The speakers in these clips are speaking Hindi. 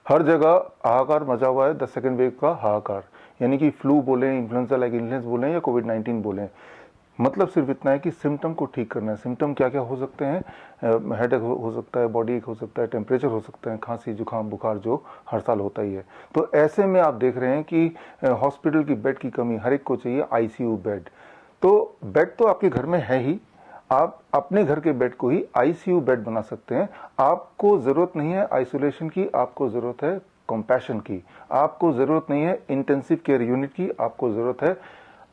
हर जगह हाहाकार मचा हुआ है, द सेकेंड वेव का हाहाकार, यानी कि फ्लू बोलें, इन्फ्लुएंजा लाइक इलनेस बोलें या कोविड-19 बोलें। मतलब सिर्फ इतना है कि सिम्टम को ठीक करना है। सिम्टम क्या क्या हो सकते हैं? हेडेक हो सकता है, बॉडी एक हो सकता है, टेम्परेचर हो सकता है, खांसी जुकाम बुखार जो हर साल होता ही है। तो ऐसे में आप देख रहे हैं कि हॉस्पिटल की बेड की कमी, हर एक को चाहिए आईसीयू बेड। तो बेड तो आपके घर में है ही, आप अपने घर के बेड को ही आईसीयू बेड बना सकते हैं। आपको जरूरत नहीं है आइसोलेशन की, आपको जरूरत है कंपैशन की। आपको जरूरत नहीं है इंटेंसिव केयर यूनिट की, आपको जरूरत है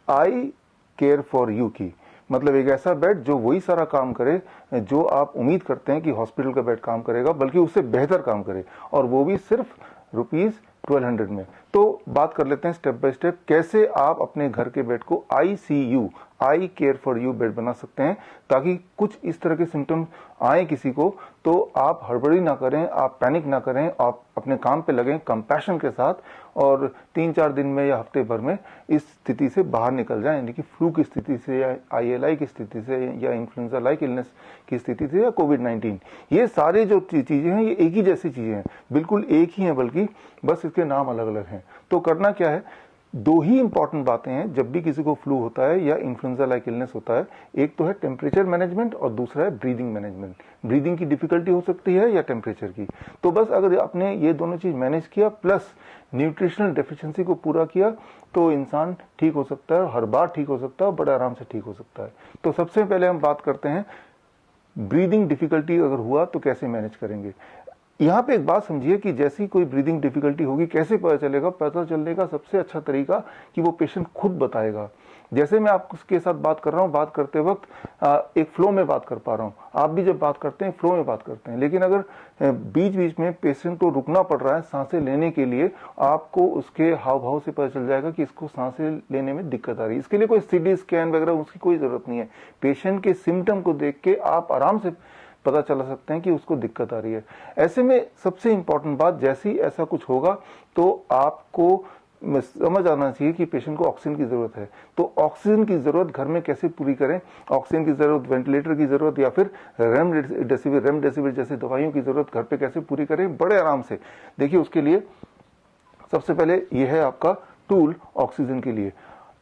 आई केयर फॉर यू की। मतलब एक ऐसा बेड जो वही सारा काम करे जो आप उम्मीद करते हैं कि हॉस्पिटल का बेड काम करेगा, बल्कि उससे बेहतर काम करे, और वो भी सिर्फ ₹1200 में। तो बात कर लेते हैं स्टेप बाय स्टेप कैसे आप अपने घर के बेड को ICU, I care for you bed बना सकते हैं, ताकि कुछ इस तरह के सिम्टम आए किसी को तो आप हड़बड़ी ना करें, आप पैनिक ना करें, आप अपने काम पे लगें कंपैशन के साथ, और 3-4 दिन में या हफ्ते भर में इस स्थिति से बाहर निकल जाएं, यानी कि फ्लू की स्थिति से या आईएलआई की स्थिति से या इन्फ्लुएंजा लाइक इलनेस की स्थिति से या कोविड-19। ये सारे जो चीजें हैं ये एक ही जैसी चीजें हैं, बिल्कुल एक ही हैं, बल्कि बस इसके नाम अलग अलग हैं। तो करना क्या है, दो ही इंपॉर्टेंट बातें हैं जब भी किसी को फ्लू होता है या इन्फ्लुएंजा लाइक इलनेस होता है। एक तो है टेम्परेचर मैनेजमेंट और दूसरा है ब्रीदिंग मैनेजमेंट। ब्रीदिंग की डिफिकल्टी हो सकती है या टेम्परेचर की। तो बस अगर आपने ये दोनों चीज मैनेज किया प्लस न्यूट्रिशनल डेफिशिएंसी को पूरा किया तो इंसान ठीक हो सकता है, हर बार ठीक हो सकता है, बड़े आराम से ठीक हो सकता है। तो सबसे पहले हम बात करते हैं ब्रीदिंग डिफिकल्टी अगर हुआ तो कैसे मैनेज करेंगे। यहाँ पे एक बात समझिए कि जैसी कोई ब्रीदिंग डिफिकल्टी होगी कैसे पता चलेगा? पता चलने का सबसे अच्छा तरीका कि वो पेशेंट खुद बताएगा। जैसे मैं आपके साथ बात कर रहा हूँ, बात करते वक्त एक फ्लो में बात कर पा रहा हूँ, आप भी जब बात करते हैं फ्लो में बात करते हैं, लेकिन अगर बीच बीच में पेशेंट को रुकना पड़ रहा है सांसें लेने के लिए, आपको उसके हाव भाव से पता चल जाएगा कि इसको सांसें लेने में दिक्कत आ रही है। इसके लिए कोई सीटी स्कैन वगैरह उसकी कोई जरूरत नहीं है। पेशेंट के सिम्टम को देख के आप आराम से पता चला सकते हैं कि उसको दिक्कत आ रही है। ऐसे में सबसे इंपॉर्टेंट बात, जैसे ही ऐसा कुछ होगा तो आपको समझ आना चाहिए कि पेशेंट को ऑक्सीजन की जरूरत है। तो ऑक्सीजन की जरूरत घर में कैसे पूरी करें? ऑक्सीजन की जरूरत, वेंटिलेटर की जरूरत या फिर रेमडेसिविर जैसी दवाइयों की जरूरत घर पे कैसे पूरी करें बड़े आराम से? देखिए, उसके लिए सबसे पहले यह है आपका टूल ऑक्सीजन के लिए।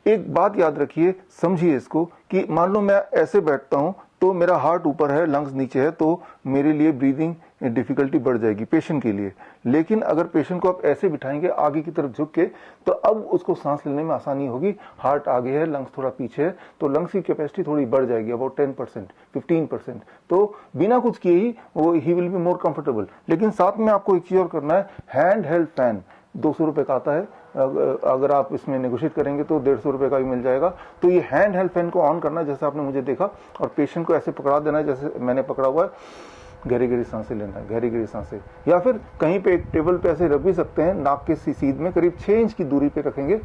एक बात याद रखिए, समझिए इसको, कि मान लो मैं ऐसे बैठता हूं तो मेरा हार्ट ऊपर है, लंग्स नीचे है, तो मेरे लिए ब्रीदिंग डिफिकल्टी बढ़ जाएगी पेशेंट के लिए। लेकिन अगर पेशेंट को आप ऐसे बिठाएंगे आगे की तरफ झुक के, तो अब उसको सांस लेने में आसानी होगी। हार्ट आगे है, लंग्स थोड़ा पीछे है, तो लंग्स की कैपेसिटी थोड़ी बढ़ जाएगी, अबाउट 10%, 15%। तो बिना कुछ किए ही वो he will be more comfortable. लेकिन साथ में आपको एक चीज और करना है, हैंड हेल्ड फैन 200 रुपए का आता है, अगर आप इसमें नेगोशिएट करेंगे तो 150 रुपए का भी मिल जाएगा। तो ये हैंड हेल्ड फैन को ऑन करना, जैसे आपने मुझे देखा, और पेशेंट को ऐसे पकड़ा देना जैसे मैंने पकड़ा हुआ है, गहरी गहरी सांसें लेना है, गहरी गहरी सांसें। या फिर कहीं पे एक टेबल पे ऐसे रख भी सकते हैं, नाक के सीध में करीब 6 इंच की दूरी पे रखेंगे,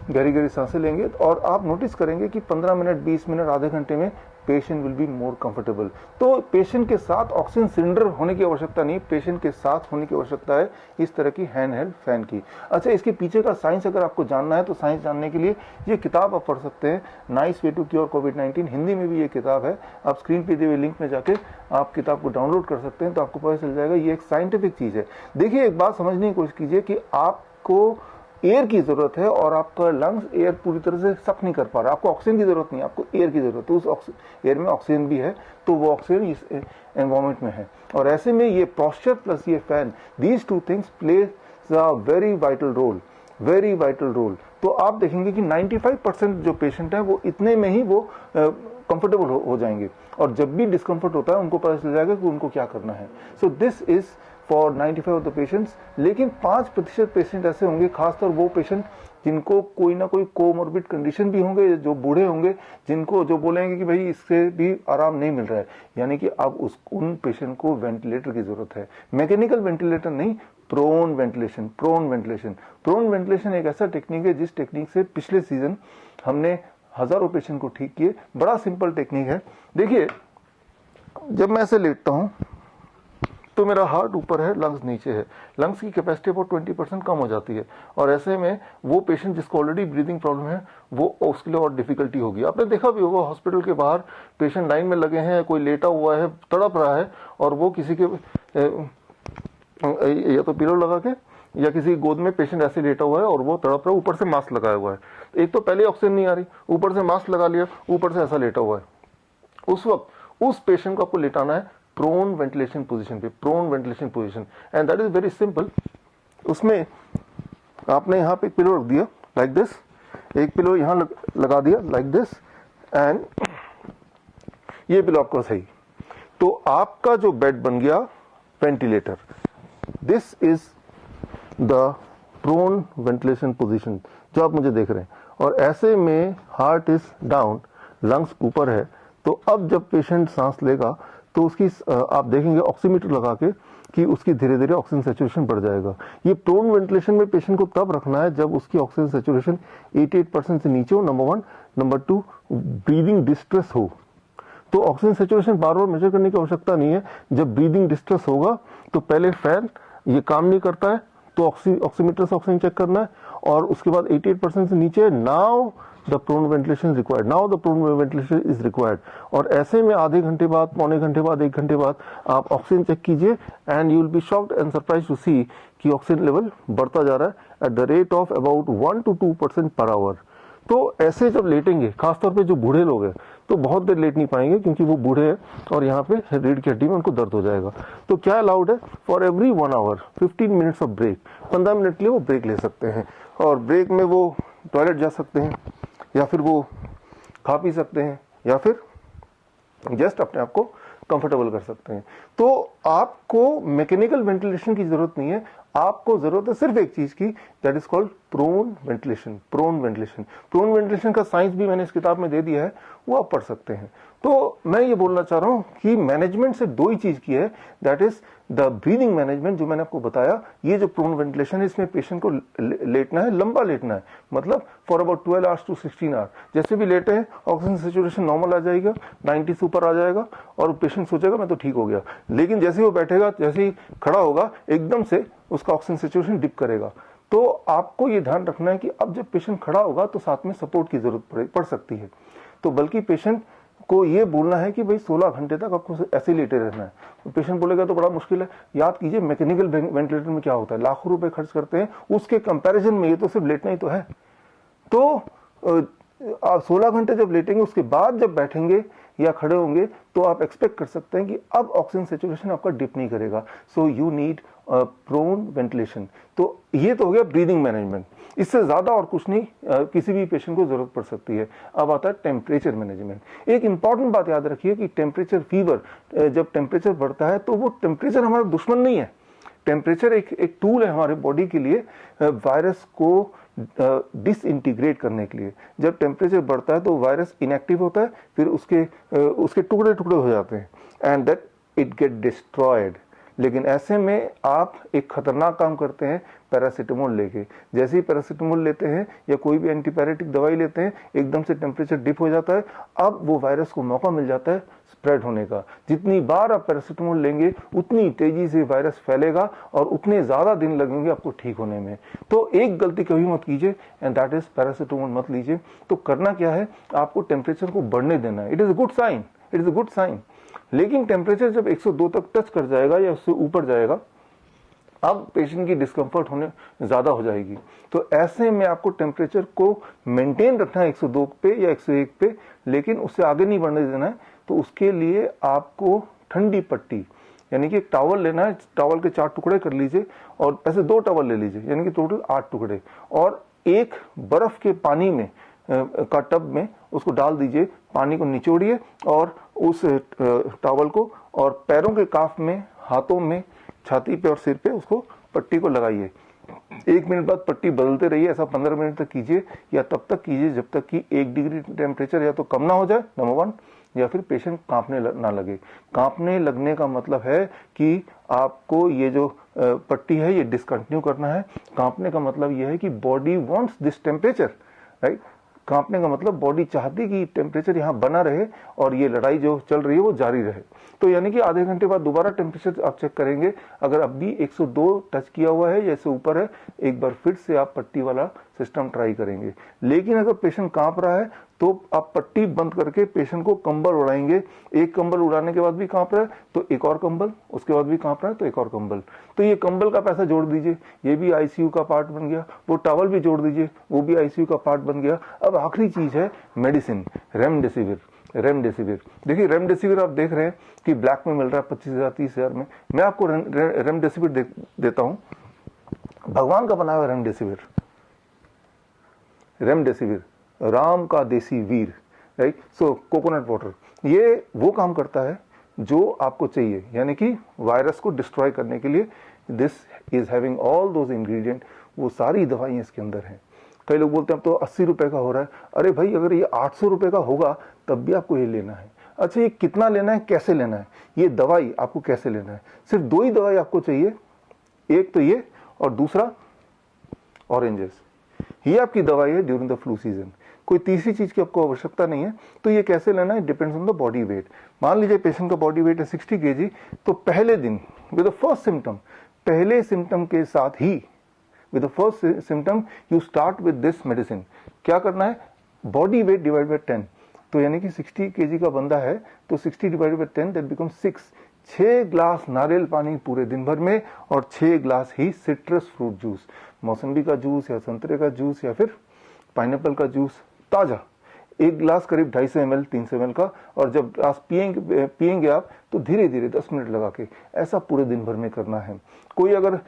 गहरी गहरी सांसें लेंगे, और आप नोटिस करेंगे कि 15 मिनट, 20 मिनट, आधे घंटे में patient will be more comfortable. तो पेशेंट के साथ ऑक्सीजन सिलेंडर होने की आवश्यकता नहीं, पेशेंट के साथ होने की आवश्यकता है इस तरह की हैंड हेल्ड फैन की। अच्छा, इसके पीछे का साइंस अगर आपको जानना है तो साइंस जानने के लिए ये किताब आप पढ़ सकते हैं, नाइस वे टू क्योर कोविड-19। हिंदी में भी ये किताब है, आप स्क्रीन पे दिए हुए लिंक में जाके आप किताब को डाउनलोड कर सकते हैं, तो आपको पता चल जाएगा ये एक साइंटिफिक चीज है। देखिए, एक बात समझने की कोशिश कीजिए कि आपको एयर की जरूरत है और आपका लंग्स एयर पूरी तरह से सक नहीं कर पा रहा, आपको ऑक्सीजन की जरूरत नहीं, आपको एयर की जरूरत है। उस एयर में ऑक्सीजन भी है, तो वो ऑक्सीजन इस एनवायरमेंट में है। और ऐसे में ये पोस्चर प्लस ये fan, these two things plays a very vital role, very vital role. तो आप देखेंगे कि 95% जो पेशेंट है वो इतने में ही वो कंफर्टेबल हो जाएंगे, और जब भी डिस्कम्फर्ट होता है उनको पता चल जाएगा कि उनको क्या करना है। So this is for 95 of the patients. लेकिन 5% पेशेंट ऐसे होंगे, खासतौर वो पेशेंट जिनको कोई ना कोई कोमोर्बिड कंडीशन भी होंगे, जो बूढ़े होंगे, जिनको जो बोलेंगे कि भाई इससे भी आराम नहीं मिल रहा है, यानी कि अब उन पेशेंट को वेंटिलेटर की जरूरत है। मैकेनिकल वेंटिलेटर नहीं, prone ventilation. Prone ventilation, prone ventilation एक ऐसा टेक्निक है जिस टेक्निक से पिछले सीजन हमने हजारों पेशेंट को ठीक किए। बड़ा सिंपल टेक्निक है। देखिए, जब मैं ऐसे लेटता हूं तो मेरा हार्ट ऊपर है, लंग्स नीचे है, लंग्स की कैपेसिटी अबाउट 20% कम हो जाती है, और ऐसे में वो पेशेंट जिसको ऑलरेडी ब्रीदिंग प्रॉब्लम है वो उसके लिए और डिफिकल्टी होगी। आपने देखा भी होगा हॉस्पिटल के बाहर पेशेंट लाइन में लगे हैं, कोई लेटा हुआ है, तड़प रहा है, और वो किसी के या तो पिलो लगा के या किसी गोद में पेशेंट ऐसे लेटा हुआ है और वो तड़प रहा है, ऊपर से मास्क लगाया हुआ है, एक तो पहले ऑक्सीजन नहीं आ रही, ऊपर से मास्क लगा लिया, ऊपर से ऐसा लेटा हुआ है, उस वक्त उस पेशेंट को आपको लेटाना है प्रोन वेंटिलेशन पोजीशन पे, prone ventilation position, and that is very simple. उसमें आपने यहाँ पे एक पिलो रख दिया लाइक दिस, एक पिलो यहाँ लगा दिया लाइक दिस, एंड ये पिलो आपको सही, तो आपका जो बेड बन गया ventilator. This is the prone ventilation position जो आप मुझे देख रहे हैं, और ऐसे में हार्ट इज डाउन, लंग्स ऊपर है, तो अब जब पेशेंट सांस लेगा तो उसकी आप देखेंगे ऑक्सीमीटर लगा के कि उसकी धीरे धीरे ऑक्सीजन सैचुरेशन बढ़ जाएगा। ये प्रोन वेंटिलेशन में पेशेंट को तब रखना है जब उसकी ऑक्सीजन सैचुरेशन 88% से नीचे हो, नंबर 1, नंबर 2 ब्रीदिंग डिस्ट्रेस हो। तो ऑक्सीजन सैचुरेशन बार बार मेजर करने की आवश्यकता नहीं है। जब ब्रीदिंग डिस्ट्रेस होगा तो पहले फैन ये काम नहीं करता है तो ऑक्सीमीटर से ऑक्सीजन चेक करना है, और उसके बाद 88% से नीचे, now the prone ventilation is required, now the prone ventilation is required. और ऐसे में आधे घंटे बाद, पौने घंटे बाद, 1 घंटे बाद आप ऑक्सीजन चेक कीजिए and you will be shocked and surprise to see कि ऑक्सीजन लेवल बढ़ता जा रहा है at the rate of about 1 to 2% per hour. तो ऐसे जब लेटेंगे, खासतौर पे जो बूढ़े लोग हैं, तो बहुत देर लेट नहीं पाएंगे क्योंकि वो बूढ़े हैं और यहाँ पे रीढ़ की हड्डी में उनको दर्द हो जाएगा। तो क्या अलाउड है, for every 1 hour 15 minutes of break, 15 minute के लिए वो ब्रेक ले सकते हैं, और ब्रेक में वो टॉयलेट जा सकते हैं या फिर वो खा पी सकते हैं या फिर जस्ट अपने आप को कंफर्टेबल कर सकते हैं। तो आपको मैकेनिकल वेंटिलेशन की जरूरत नहीं है, आपको जरूरत है सिर्फ एक चीज की, that is called prone ventilation. Prone ventilation, prone ventilation का साइंस भी मैंने इस किताब में दे दिया है, वो आप पढ़ सकते हैं। तो मैं ये बोलना चाह रहा हूं कि मैनेजमेंट से 2 ही चीज की है, that is the breathing management जो मैंने आपको बताया। ये जो प्रोन वेंटिलेशन है इसमें पेशेंट को लेटना है, लंबा लेटना है, मतलब for about 12 hours to 16 hours। जैसे भी लेटे हैं ऑक्सीजन सैचुरेशन नॉर्मल आ जाएगा, 90 से ऊपर आ जाएगा और पेशेंट सोचेगा मैं तो ठीक हो गया, लेकिन जैसे ही वो बैठेगा, जैसे ही खड़ा होगा, एकदम से उसका ऑक्सीजन सैचुरेशन डिप करेगा। तो आपको ये ध्यान रखना है कि अब जब पेशेंट खड़ा होगा तो साथ में सपोर्ट की जरूरत पड़ सकती है। तो बल्कि पेशेंट को ये बोलना है कि भाई 16 घंटे तक आपको ऐसे लेटे रहना है। तो पेशेंट बोलेगा तो बड़ा मुश्किल है। याद कीजिए मैकेनिकल वेंटिलेटर में क्या होता है, लाखों रुपए खर्च करते हैं, उसके कंपैरिजन में ये तो सिर्फ लेटना ही तो है। तो आप 16 घंटे जब लेटेंगे, उसके बाद जब बैठेंगे या खड़े होंगे तो आप एक्सपेक्ट कर सकते हैं कि अब ऑक्सीजन सैचुरेशन आपका डिप नहीं करेगा। So you need prone ventilation. तो ये तो हो गया ब्रीदिंग मैनेजमेंट, इससे ज्यादा और कुछ नहीं किसी भी पेशेंट को जरूरत पड़ सकती है। अब आता है टेम्परेचर मैनेजमेंट। एक इंपॉर्टेंट बात याद रखिए कि टेम्परेचर फीवर, जब टेम्परेचर बढ़ता है तो वो टेम्परेचर हमारा दुश्मन नहीं है। टेम्परेचर एक टूल है हमारे बॉडी के लिए वायरस को डिसइंटीग्रेट करने के लिए। जब टेम्परेचर बढ़ता है तो वायरस इनएक्टिव होता है, फिर उसके टुकड़े टुकड़े हो जाते हैं and that it get destroyed. लेकिन ऐसे में आप एक खतरनाक काम करते हैं पैरासीटामोल लेके। जैसे ही पैरासीटामोल लेते हैं या कोई भी एंटीबायोटिक दवाई लेते हैं, एकदम से टेम्परेचर डिप हो जाता है। अब वो वायरस को मौका मिल जाता है स्प्रेड होने का। जितनी बार आप पैरासीटामोल लेंगे उतनी तेजी से वायरस फैलेगा और उतने ज्यादा दिन लगेंगे आपको ठीक होने में। तो एक गलती कभी मत कीजिए एंड दैट इज पैरासीटामोल मत लीजिए। तो करना क्या है, आपको टेम्परेचर को बढ़ने देना है। It is a good sign, it is a good sign. लेकिन टेम्परेचर जब 102 तक टच कर जाएगा या उससे ऊपर जाएगा, अब पेशेंट की डिस्कम्फर्ट होने ज्यादा हो जाएगी। तो ऐसे में आपको टेम्परेचर को मेंटेन रखना है 102 पे या 101 पे, लेकिन उससे आगे नहीं बढ़ने देना है। तो उसके लिए आपको ठंडी पट्टी, यानी कि एक टॉवल लेना है, टॉवल के 4 टुकड़े कर लीजिए और ऐसे 2 टॉवल ले लीजिए, यानी कि टोटल 8 टुकड़े, और एक बर्फ के पानी में का टब में उसको डाल दीजिए, पानी को निचोड़िए और उस टॉवल को और पैरों के काफ में, हाथों में, छाती पे और सिर पे उसको पट्टी को लगाइए। 1 मिनट बाद पट्टी बदलते रहिए। ऐसा 15 मिनट तक कीजिए या तब तक कीजिए जब तक कि 1 डिग्री टेम्परेचर या तो कम ना हो जाए, नंबर 1, या फिर पेशेंट कांपने ना लगे। कांपने लगने का मतलब है कि आपको ये जो पट्टी है ये डिसकंटिन्यू करना है। कांपने का मतलब ये है कि body wants this temperature, right. कांपने का मतलब बॉडी चाहती कि टेम्परेचर यहाँ बना रहे और ये लड़ाई जो चल रही है वो जारी रहे। तो यानी कि आधे घंटे बाद दोबारा टेम्परेचर आप चेक करेंगे, अगर अब भी 102 टच किया हुआ है या इससे ऊपर है, एक बार फिर से आप पट्टी वाला सिस्टम ट्राई करेंगे। लेकिन अगर पेशेंट कांप रहा है तो आप पट्टी बंद करके पेशेंट को कंबल उड़ाएंगे। एक कंबल उड़ाने के बाद भी कांप रहा है तो एक और कंबल, उसके बाद भी कांप रहा है तो एक और कंबल, तो ये कंबल का पैसा जोड़ दीजिए, ये भी आईसीयू का पार्ट बन गया। वो टॉवल भी जोड़ दीजिए, वो भी आईसीयू का पार्ट बन गया। अब आखिरी चीज है मेडिसिन, रेमडेसिविर। रेमडेसिविर देखिए, रेमडेसिविर आप देख रहे हैं कि ब्लैक में मिल रहा है 25,000 30,000 में। मैं आपको रेमडेसिविर देता हूं, भगवान का बनाया हुआ रेमडेसिविर। रेमडेसिविर राम का देसी वीर, राइट। सो कोकोनट वाटर ये वो काम करता है जो आपको चाहिए, यानी कि वायरस को डिस्ट्रॉय करने के लिए। This is having all those ingredient, वो सारी दवाइयां इसके अंदर हैं। कई लोग बोलते हैं अब तो 80 रुपए का हो रहा है। अरे भाई, अगर ये 800 रुपए का होगा तब भी आपको ये लेना है। अच्छा, ये कितना लेना है, कैसे लेना है, ये दवाई आपको कैसे लेना है। सिर्फ 2 ही दवाई आपको चाहिए, एक तो ये और दूसरा ऑरेंजेस। ये आपकी दवाई है ड्यूरिंग द फ्लू सीजन। कोई तीसरी चीज की आपको आवश्यकता नहीं है। तो ये कैसे लेना है, depends on the body weight. मान लीजिए पेशेंट का बॉडी वेट है 60 kg, तो पहले दिन विद द फर्स्ट सिम्टम, पहले सिम्टम के साथ ही with the first symptom you start with this medicine. क्या करना है, बॉडी वेट डिवाइड बाय 10, तो यानी कि 60 kg का बंदा है तो 60 divide by 10 that become 6 glass नारियल पानी पूरे दिन भर में, और 6 ग्लास ही सिट्रस फ्रूट जूस, मौसम्बी का जूस या संतरे का जूस या फिर पाइनएप्पल का जूस ताजा, 1 ग्लास करीब 250 ml 300 ml का। और जब ग्लास पिएंगे आप तो धीरे धीरे 10 मिनट लगा के, ऐसा पूरे दिन भर में करना है। कोई अगर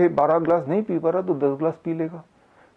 12 ग्लास नहीं पी पा रहा तो 10 ग्लास पी लेगा,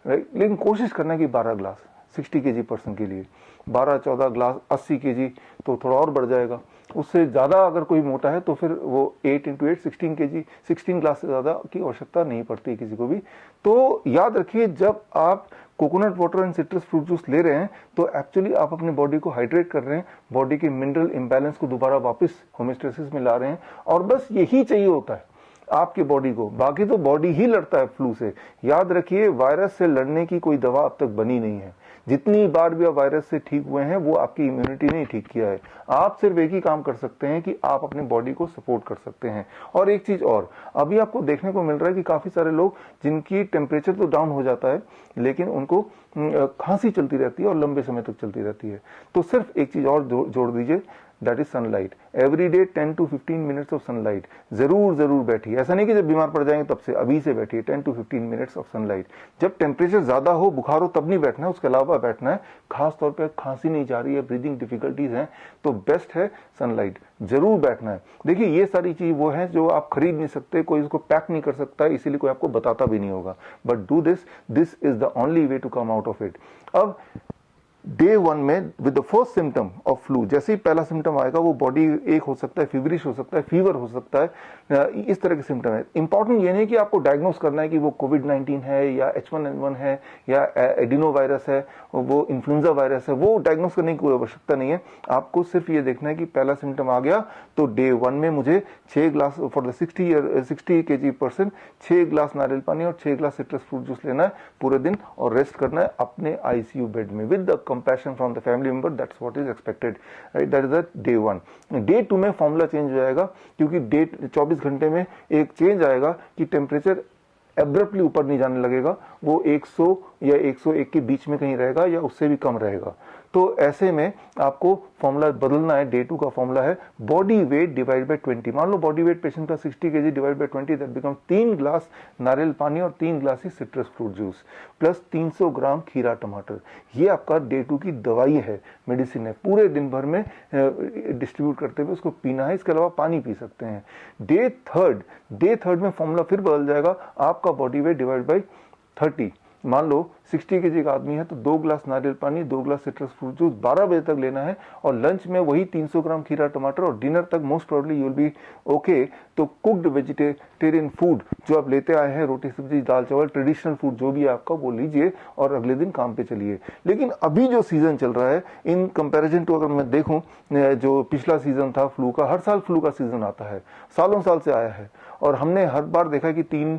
राइट। लेकिन कोशिश करना है कि 12 ग्लास 60 kg पर्सन के लिए, 12-14 ग्लास 80 kg तो थोड़ा और बढ़ जाएगा। उससे ज्यादा अगर कोई मोटा है तो फिर वो 8 × 8 16 kg 16 ग्लास से ज्यादा की आवश्यकता नहीं पड़ती किसी को भी। तो याद रखिए, जब आप coconut water and citrus fruit juice ले रहे हैं तो एक्चुअली आप अपने बॉडी को हाइड्रेट कर रहे हैं, बॉडी के मिनरल इंबैलेंस को दोबारा वापस होमियोस्टेसिस में ला रहे हैं। और बस यही चाहिए होता है आपकी बॉडी को, बाकी तो बॉडी ही लड़ता है फ्लू से। याद रखिए, वायरस से लड़ने की कोई दवा अब तक बनी नहीं है। जितनी बार भी आप वायरस से ठीक हुए हैं वो आपकी इम्यूनिटी ने ठीक किया है। आप सिर्फ एक ही काम कर सकते हैं कि आप अपने बॉडी को सपोर्ट कर सकते हैं। और एक चीज और, अभी आपको देखने को मिल रहा है कि काफी सारे लोग जिनकी टेम्परेचर तो डाउन हो जाता है लेकिन उनको खांसी चलती रहती है और लंबे समय तक चलती रहती है। तो सिर्फ एक चीज और जोड़ दीजिए, that is sunlight. Every day 10 to 15 minutes of sunlight जरूर बैठिए। ऐसा नहीं कि जब बीमार पड़ जाएंगे तब से, अभी से बैठिए 10 to 15 मिनट्स ऑफ सनलाइट। जब टेम्परेचर ज्यादा हो, बुखार हो, तब नहीं बैठना है, उसके अलावा बैठना है। खास तौर पे खांसी नहीं जा रही है, ब्रीदिंग डिफिकल्टीज हैं, तो बेस्ट है सनलाइट, जरूर बैठना है। देखिए, ये सारी चीज वो है जो आप खरीद नहीं सकते, कोई इसको पैक नहीं कर सकता, इसीलिए कोई आपको बताता भी नहीं होगा। But do this is the only way to come out of it. अब डे 1 में with the first symptom of flu, जैसे ही पहला सिम्टम आएगा वो बॉडी एक हो सकता है, फीवरिश हो सकता है, फीवर हो सकता है, इस तरह के सिम्टम है। इंपॉर्टेंट ये नहीं कि आपको डायग्नोस करना है कि वो कोविड-19 है या H1N1 है या एडिनो वायरस है, वो इन्फ्लुएंजा वायरस है, वो डायग्नोस करने की कोई आवश्यकता नहीं है। आपको सिर्फ ये देखना है कि पहला सिम्टम आ गया तो डे 1 में मुझे 6 glass for the 60 kg person 6 glass नारियल पानी और 6 ग्लास सिट्रस फ्रूट जूस लेना है पूरे दिन, और रेस्ट करना है अपने आईसीयू बेड में with the compassion from the family member. That's what is expected, right? That is the day 1. Day 2 में फॉर्मूला चेंज हो जाएगा, क्योंकि डे 24 घंटे में एक चेंज आएगा कि टेम्परेचर एब्रप्टली ऊपर नहीं जाने लगेगा, वो 100 या 101 के बीच में कहीं रहेगा या उससे भी कम रहेगा। तो ऐसे में आपको फॉर्मूला बदलना है। डे 2 का फॉर्मूला है बॉडी वेट डिवाइड बाय 20। मान लो बॉडी वेट पेशेंट का 60 kg divide by 20, that become 3 glass नारियल पानी और 3 ग्लास ही सिट्रस फ्रूट जूस प्लस 300 ग्राम खीरा टमाटर। ये आपका डे 2 की दवाई है, मेडिसिन है, पूरे दिन भर में डिस्ट्रीब्यूट करते हुए उसको पीना है। इसके अलावा पानी पी सकते हैं। डे थर्ड में फॉर्मूला फिर बदल जाएगा, आपका बॉडी वेट डिवाइड बाय 30। मान लो 60 kg का आदमी है तो 2 ग्लास नारियल पानी, 2 ग्लास सिट्रस फ्रूट जूस 12 बजे तक लेना है, और लंच में वही 300 ग्राम खीरा टमाटर, और डिनर तक most probably you will B okay. तो कुक्ड वेजिटेरियन फूड जो आप लेते आए हैं, रोटी सब्जी दाल चावल ट्रेडिशनल फूड जो भी है आपका, वो लीजिए और अगले दिन काम पे चलिए। लेकिन अभी जो सीजन चल रहा है, इन कंपेरिजन टू अगर मैं देखूं जो पिछला सीजन था फ्लू का, हर साल फ्लू का सीजन आता है, सालों साल से आया है, और हमने हर बार देखा कि 3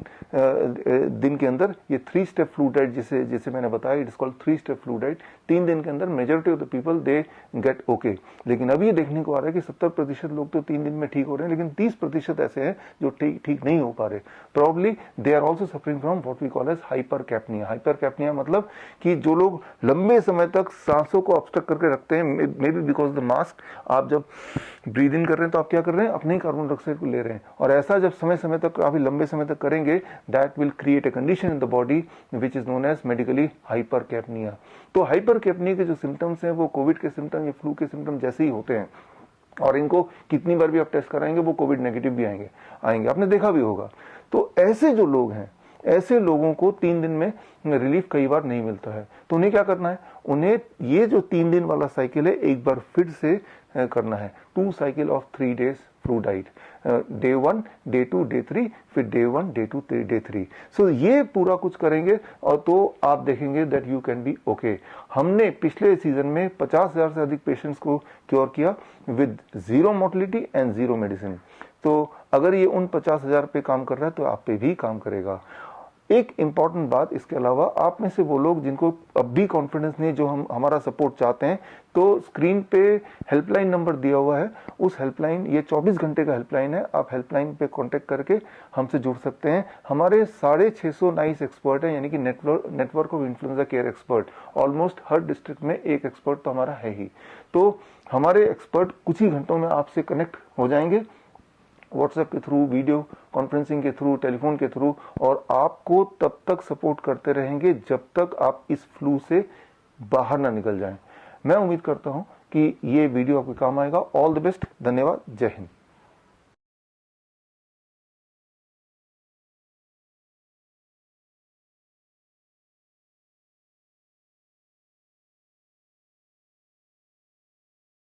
दिन के अंदर ये 3 स्टेप फ्लू डाइट जिसे मैंने बताया, it is called 3 step flu diet, 3 दिन के अंदर majority of the people they get okay. लेकिन अभी ये देखने को आ रहा है कि 70% लोग तो 3 दिन में ठीक हो रहे हैं, लेकिन 30% ऐसे हैं जो ठीक नहीं हो पा रहे। Probably they are also suffering from what we call as hypercapnia. Hypercapnia मतलब कि जो लोग लंबे समय तक सांसों को ऑब्स्ट्रक्ट करके रखते हैं, may be because the mask, आप जब ब्रीद इन कर रहे हैं तो आप क्या कर रहे हैं, अपने ही कार्बन डाइऑक्साइड को ले रहे हैं, और ऐसा जब समय समय तक, काफी लंबे समय तक करेंगे, that will create a condition in the body which is known as medically hypercapnia. तो हाइपरकैप्निया के जो सिम्टम्स हैं वो कोविड के सिम्टम या फ्लू के सिम्टम जैसे ही होते हैं, और इनको कितनी बार भी आप टेस्ट कराएंगे वो कोविड नेगेटिव भी आएंगे, आपने देखा भी होगा। तो ऐसे जो लोग हैं, ऐसे लोगों को 3 दिन में रिलीफ कई बार नहीं मिलता है, तो उन्हें क्या करना है, उन्हें ये जो 3 दिन वाला साइकिल है एक बार फिर से करना है। 2 cycle of 3 days flu diet, day 1, day 2, day 3, फिर डे 1, डे 2, डे 3। सो ये पूरा कुछ करेंगे और तो आप देखेंगे that you can be okay. हमने पिछले सीजन में 50,000 से अधिक पेशेंट्स को क्योर किया विद 0 मोर्टेलिटी एंड 0 मेडिसिन। तो अगर ये उन 50,000 पे काम कर रहा है तो आप पे भी काम करेगा। एक इंपॉर्टेंट बात इसके अलावा, आप में से वो लोग जिनको अब भी कॉन्फिडेंस नहीं, जो हमारा सपोर्ट चाहते हैं, तो स्क्रीन पे हेल्पलाइन नंबर दिया हुआ है, उस हेल्पलाइन, ये 24 घंटे का हेल्पलाइन है, आप हेल्पलाइन पे कांटेक्ट करके हमसे जुड़ सकते हैं। हमारे 650 नाइस एक्सपर्ट हैं, यानी कि network of influenza care expert, almost her district में एक एक्सपर्ट तो हमारा है ही। तो हमारे एक्सपर्ट कुछ ही घंटों में आपसे कनेक्ट हो जाएंगे, व्हाट्सएप के थ्रू, वीडियो कॉन्फ्रेंसिंग के थ्रू, टेलीफोन के थ्रू, और आपको तब तक सपोर्ट करते रहेंगे जब तक आप इस फ्लू से बाहर ना निकल जाएं। मैं उम्मीद करता हूं कि ये वीडियो आपके काम आएगा। ऑल द बेस्ट, धन्यवाद, जय हिंद।